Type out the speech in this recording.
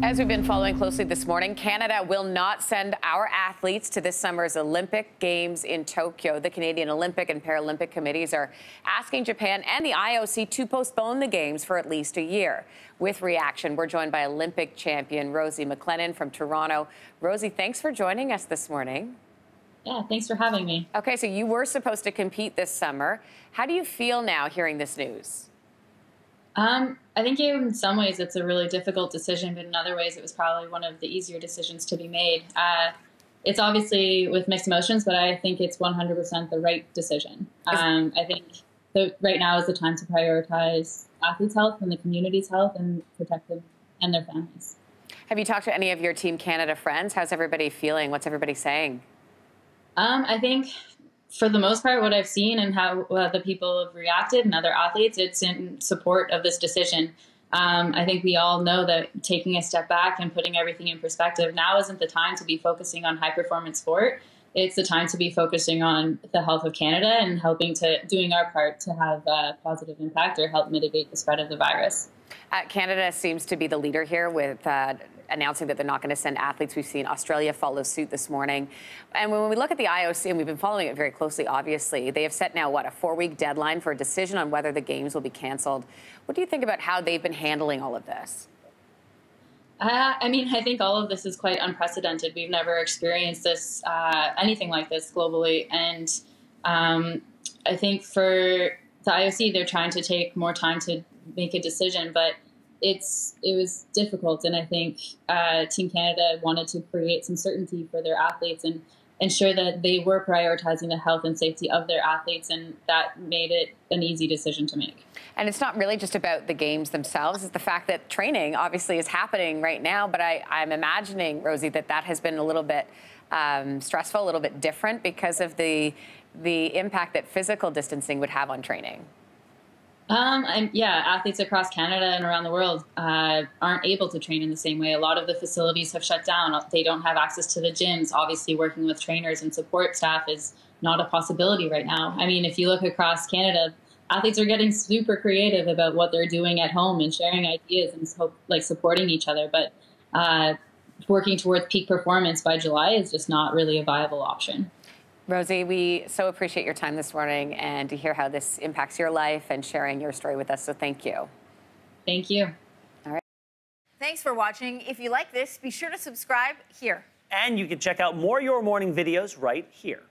As we've been following closely this morning, Canada will not send our athletes to this summer's Olympic Games in Tokyo. The Canadian Olympic and Paralympic committees are asking Japan and the IOC to postpone the Games for at least a year. With reaction, we're joined by Olympic champion Rosie MacLennan from Toronto. Rosie, thanks for joining us this morning. Yeah, thanks for having me. Okay, so you were supposed to compete this summer. How do you feel now hearing this news? I think in some ways it's a really difficult decision, but in other ways it was probably one of the easier decisions to be made. It's obviously with mixed emotions, but I think it's 100% the right decision. I think right now is the time to prioritize athletes' health and the community's health and protect them and their families. Have you talked to any of your Team Canada friends? How's everybody feeling? What's everybody saying? I think for the most part, what I've seen and how the people have reacted and other athletes, it's in support of this decision. I think we all know that taking a step back and putting everything in perspective, now isn't the time to be focusing on high performance sport. It's the time to be focusing on the health of Canada and doing our part to have a positive impact or help mitigate the spread of the virus. Canada seems to be the leader here with announcing that they're not going to send athletes. We've seen Australia follow suit this morning. And when we look at the IOC, and we've been following it very closely, obviously, they have set now, what, a 4-week deadline for a decision on whether the Games will be canceled. What do you think about how they've been handling all of this? I mean, I think all of this is quite unprecedented. We've never experienced this, anything like this globally. And I think for the IOC, they're trying to take more time to make a decision, but it was difficult. And I think Team Canada wanted to create some certainty for their athletes and ensure that they were prioritizing the health and safety of their athletes, and that made it an easy decision to make. And it's not really just about the Games themselves. It's the fact that training obviously is happening right now, but I'm imagining, Rosie, that has been a little bit stressful, a little bit different because of the impact that physical distancing would have on training. Yeah, athletes across Canada and around the world aren't able to train in the same way. A lot of the facilities have shut down. They don't have access to the gyms. Obviously, working with trainers and support staff is not a possibility right now. I mean, if you look across Canada, athletes are getting super creative about what they're doing at home and sharing ideas and supporting each other. But working towards peak performance by July is just not really a viable option. Rosie, we so appreciate your time this morning and to hear how this impacts your life and sharing your story with us. So thank you. Thank you. All right. Thanks for watching. If you like this, be sure to subscribe here. And you can check out more Your Morning videos right here.